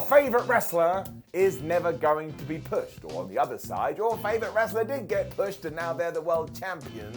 favorite wrestler is never going to be pushed. Or on the other side, your favorite wrestler did get pushed and now they're the world champion.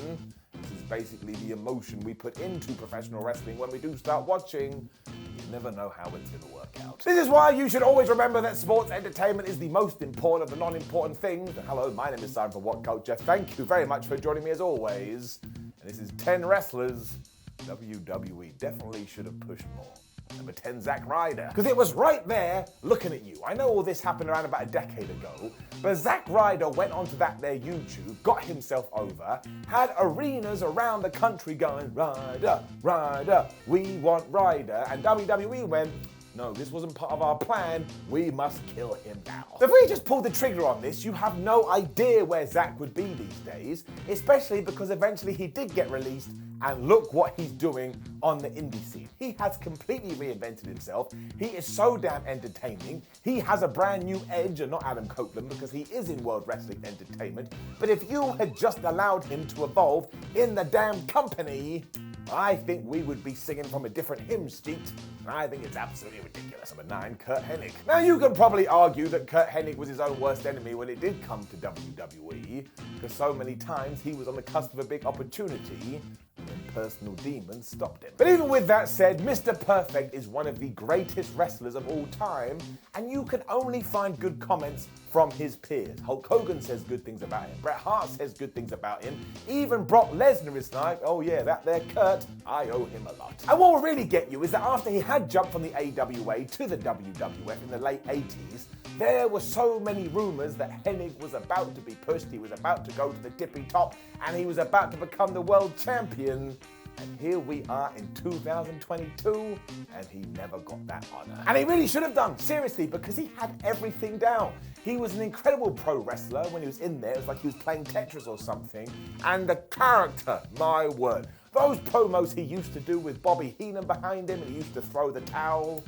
This is basically the emotion we put into professional wrestling when we do start watching. You never know how it's going to work out. This is why you should always remember that sports entertainment is the most important of the non-important things. And hello, my name is Simon from What Culture. Thank you very much for joining me as always. And this is 10 wrestlers WWE definitely should have pushed more. Number 10, Zack Ryder. Because it was right there looking at you. I know all this happened around about a decade ago, but Zack Ryder went onto that there YouTube, got himself over, had arenas around the country going, Ryder, Ryder, we want Ryder, and WWE went, no, this wasn't part of our plan. We must kill him now. If we just pulled the trigger on this, you have no idea where Zack would be these days, especially because eventually he did get released, and look what he's doing on the indie scene. He has completely reinvented himself. He is so damn entertaining. He has a brand new edge, and not Adam Copeland because he is in World Wrestling Entertainment. But if you had just allowed him to evolve in the damn company, I think we would be singing from a different hymn sheet. I think it's absolutely ridiculous. Number 9, Curt Hennig. Now you can probably argue that Curt Hennig was his own worst enemy when it did come to WWE, because so many times he was on the cusp of a big opportunity, and then personal demons stopped him. But even with that said, Mr. Perfect is one of the greatest wrestlers of all time, and you can only find good comments from his peers. Hulk Hogan says good things about him. Bret Hart says good things about him. Even Brock Lesnar is like, oh yeah, that there Kurt, I owe him a lot. And what will really get you is that after he had jumped from the AWA to the WWF in the late 80s, there were so many rumors that Hennig was about to be pushed, he was about to go to the tippy top, and he was about to become the world champion. And here we are in 2022, and he never got that honor. And he really should have done, seriously, because he had everything down. He was an incredible pro wrestler. When he was in there, it was like he was playing Tetris or something. And the character, my word. Those promos he used to do with Bobby Heenan behind him, and he used to throw the towel.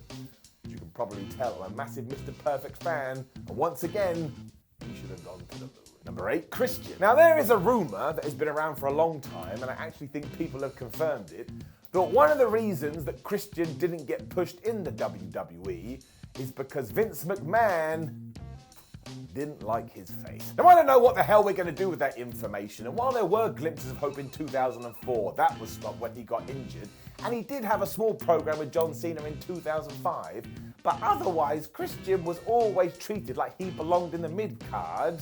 As you can probably tell, I'm a massive Mr. Perfect fan. And once again, he should have gone to the moon. Number 8, Christian. Now there is a rumor that has been around for a long time, and I actually think people have confirmed it, that one of the reasons that Christian didn't get pushed in the WWE is because Vince McMahon didn't like his face. Now I don't know what the hell we're going to do with that information, and while there were glimpses of hope in 2004, that was stopped when he got injured, and he did have a small program with John Cena in 2005, but otherwise Christian was always treated like he belonged in the mid-card.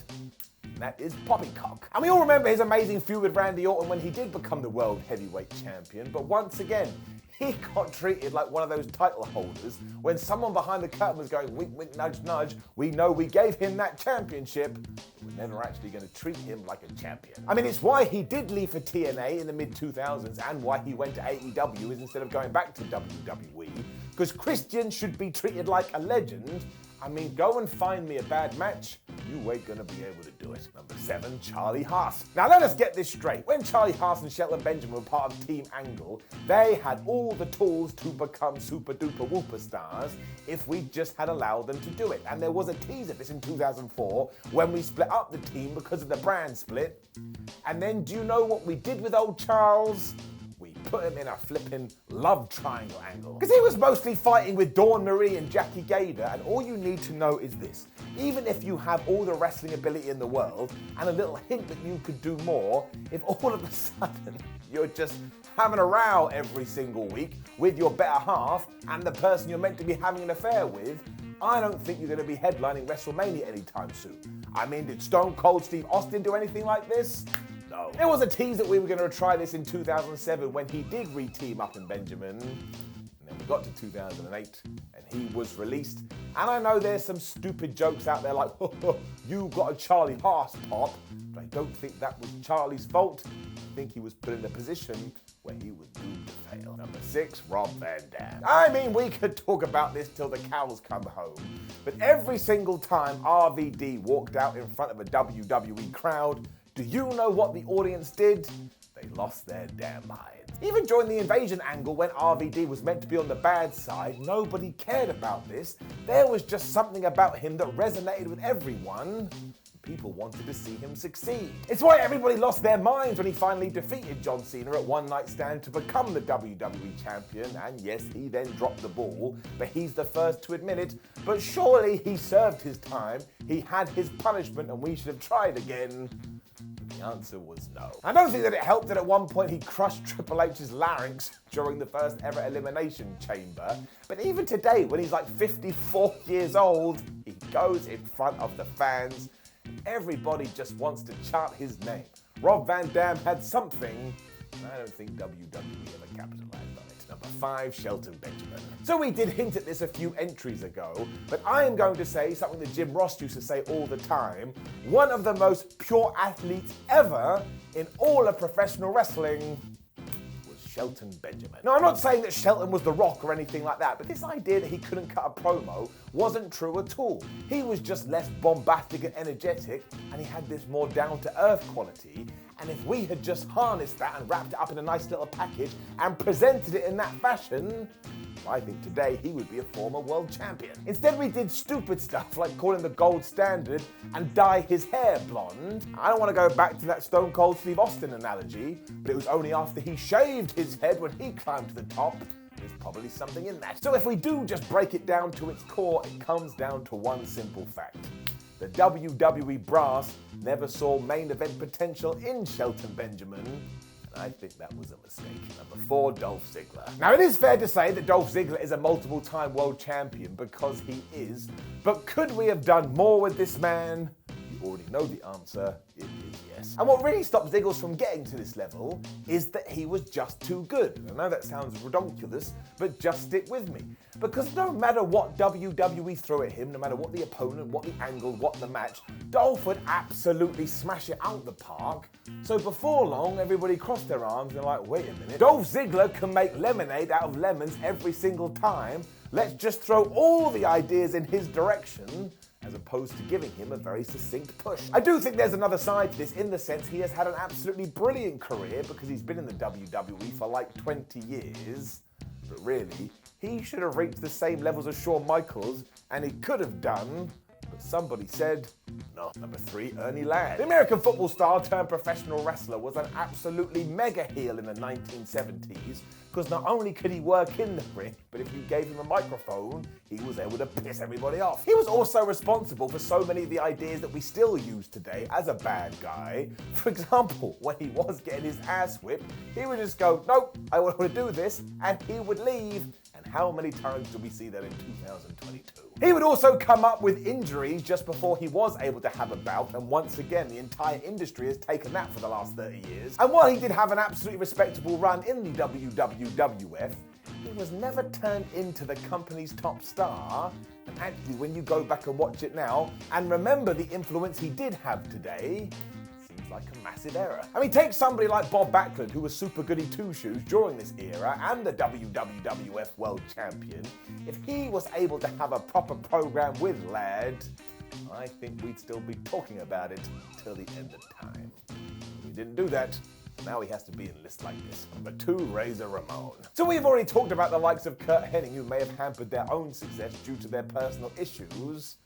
That is poppycock. And we all remember his amazing feud with Randy Orton when he did become the world heavyweight champion, but once again, he got treated like one of those title holders when someone behind the curtain was going, wink, wink, nudge, nudge, we know we gave him that championship, but we're never actually going to treat him like a champion. I mean, it's why he did leave for TNA in the mid-2000s and why he went to AEW instead of going back to WWE, because Christian should be treated like a legend. I mean, go and find me a bad match, you ain't gonna be able to do it. Number 7, Charlie Haas. Now let us get this straight. When Charlie Haas and Shelton Benjamin were part of Team Angle, they had all the tools to become super duper whooper stars if we just had allowed them to do it. And there was a tease of this in 2004 when we split up the team because of the brand split. And then do you know what we did with old Charles? We put him in a flipping love triangle angle. Because he was mostly fighting with Dawn Marie and Jackie Gator, and all you need to know is this. Even if you have all the wrestling ability in the world, and a little hint that you could do more, if all of a sudden you're just having a row every single week with your better half and the person you're meant to be having an affair with, I don't think you're going to be headlining WrestleMania anytime soon. I mean, did Stone Cold Steve Austin do anything like this? No. There was a tease that we were going to try this in 2007 when he did re-team up in Benjamin. And then we got to 2008 and he was released. And I know there's some stupid jokes out there like, you got a Charlie Haas pop. But I don't think that was Charlie's fault. I think he was put in a position where he was doomed to fail. Number 6, Rob Van Dam. I mean, we could talk about this till the cows come home, but every single time RVD walked out in front of a WWE crowd, do you know what the audience did? They lost their damn minds. Even during the invasion angle when RVD was meant to be on the bad side, nobody cared about this. There was just something about him that resonated with everyone. People wanted to see him succeed. It's why everybody lost their minds when he finally defeated John Cena at One Night Stand to become the WWE champion. And yes, he then dropped the ball, but he's the first to admit it. But surely he served his time, he had his punishment, and we should have tried again. The answer was no. I don't think that it helped that at one point he crushed Triple H's larynx during the first ever Elimination Chamber. But even today, when he's like 54 years old, he goes in front of the fans. Everybody just wants to chant his name. Rob Van Dam had something, and I don't think WWE ever capitalized on it. Number 5, Shelton Benjamin. So we did hint at this a few entries ago, but I am going to say something that Jim Ross used to say all the time. One of the most pure athletes ever in all of professional wrestling was Shelton Benjamin. Now, I'm not saying that Shelton was The Rock or anything like that, but this idea that he couldn't cut a promo wasn't true at all. He was just less bombastic and energetic, and he had this more down-to-earth quality. And if we had just harnessed that and wrapped it up in a nice little package and presented it in that fashion, I think today he would be a former world champion. Instead, we did stupid stuff like call him the gold standard and dye his hair blonde. I don't want to go back to that Stone Cold Steve Austin analogy, but it was only after he shaved his head when he climbed to the top. There's probably something in that. So if we do just break it down to its core, it comes down to one simple fact. The WWE brass never saw main event potential in Shelton Benjamin, and I think that was a mistake. Number 4, Dolph Ziggler. Now, it is fair to say that Dolph Ziggler is a multiple-time world champion because he is, but could we have done more with this man? You already know the answer. It is yes. And what really stopped Ziggles from getting to this level is that he was just too good. I know that sounds redonkulous, but just stick with me. Because no matter what WWE threw at him, no matter what the opponent, what the angle, what the match, Dolph would absolutely smash it out the park. So before long, everybody crossed their arms and like, wait a minute, Dolph Ziggler can make lemonade out of lemons every single time. Let's just throw all the ideas in his direction, as opposed to giving him a very succinct push. I do think there's another side to this in the sense he has had an absolutely brilliant career because he's been in the WWE for like 20 years. But really, he should have reached the same levels as Shawn Michaels, and he could have done, but somebody said no. Number 3, Ernie Land. The American football star turned professional wrestler was an absolutely mega heel in the 1970s because not only could he work in the ring, but if you gave him a microphone, he was able to piss everybody off. He was also responsible for so many of the ideas that we still use today as a bad guy. For example, when he was getting his ass whipped, he would just go, nope, I want to do this, and he would leave. And how many times do we see that in 2022? He would also come up with injuries just before he was able to have a bout, and once again, the entire industry has taken that for the last 30 years. And while he did have an absolutely respectable run in the WWF, he was never turned into the company's top star. And actually, when you go back and watch it now, and remember the influence he did have today, like a massive error. I mean, take somebody like Bob Backlund, who was super goody two-shoes during this era and the WWF World Champion. If he was able to have a proper program with Ladd, I think we'd still be talking about it till the end of time. We didn't do that. Now he has to be in lists like this. Number 2, Razor Ramon. So we've already talked about the likes of Curt Hennig, who may have hampered their own success due to their personal issues.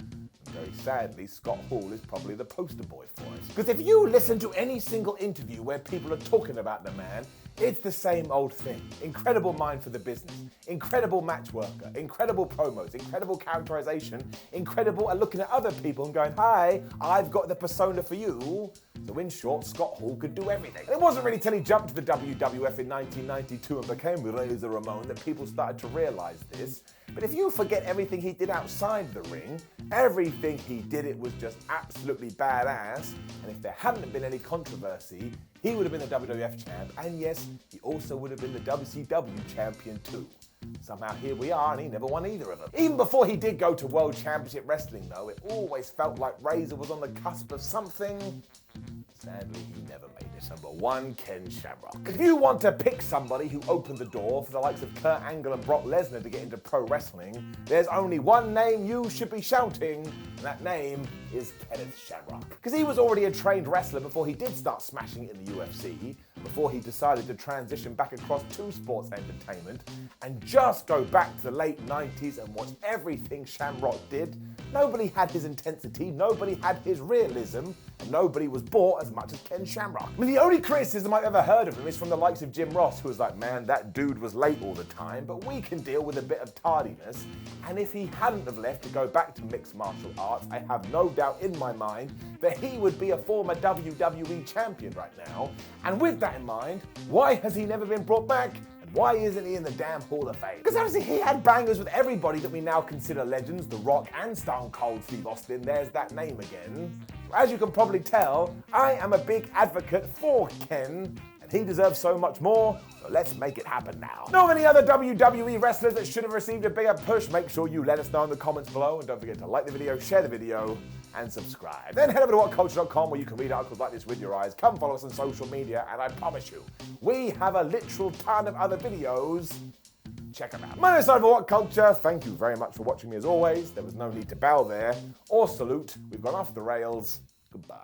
Very sadly, Scott Hall is probably the poster boy for it. Because if you listen to any single interview where people are talking about the man, it's the same old thing. Incredible mind for the business, incredible match worker, incredible promos, incredible characterization, incredible at looking at other people and going, hi, I've got the persona for you. So in short, Scott Hall could do everything. And it wasn't really till he jumped to the WWF in 1992 and became Razor Ramon that people started to realize this. But if you forget everything he did outside the ring, everything he did, it was just absolutely badass. And if there hadn't been any controversy, he would have been the WWF champ. And yes, he also would have been the WCW champion too. Somehow here we are, and he never won either of them. Even before he did go to World Championship Wrestling though, it always felt like Razor was on the cusp of something. Sadly, he never made it. Number 1, Ken Shamrock. If you want to pick somebody who opened the door for the likes of Kurt Angle and Brock Lesnar to get into pro wrestling, there's only one name you should be shouting, and that name is Kenneth Shamrock. Because he was already a trained wrestler before he did start smashing it in the UFC. before he decided to transition back across to sports entertainment and just go back to the late 90s and watch everything Shamrock did. Nobody had his intensity, nobody had his realism, and nobody was bought as much as Ken Shamrock. I mean, the only criticism I've ever heard of him is from the likes of Jim Ross, who was like, man, that dude was late all the time, but we can deal with a bit of tardiness. And if he hadn't have left to go back to mixed martial arts, I have no doubt in my mind that he would be a former WWE champion right now. And with that in mind, why has he never been brought back? Why isn't he in the damn Hall of Fame? Because obviously he had bangers with everybody that we now consider legends, The Rock and Stone Cold Steve Austin. There's that name again. As you can probably tell, I am a big advocate for Ken, and he deserves so much more, so let's make it happen now. Know of any other WWE wrestlers that should have received a bigger push? Make sure you let us know in the comments below, and don't forget to like the video, share the video, and subscribe. Then head over to whatculture.com where you can read articles like this with your eyes. Come follow us on social media, and I promise you, we have a literal ton of other videos. Check them out. My name is Simon for What Culture. Thank you very much for watching me as always. There was no need to bow there or salute. We've gone off the rails. Goodbye.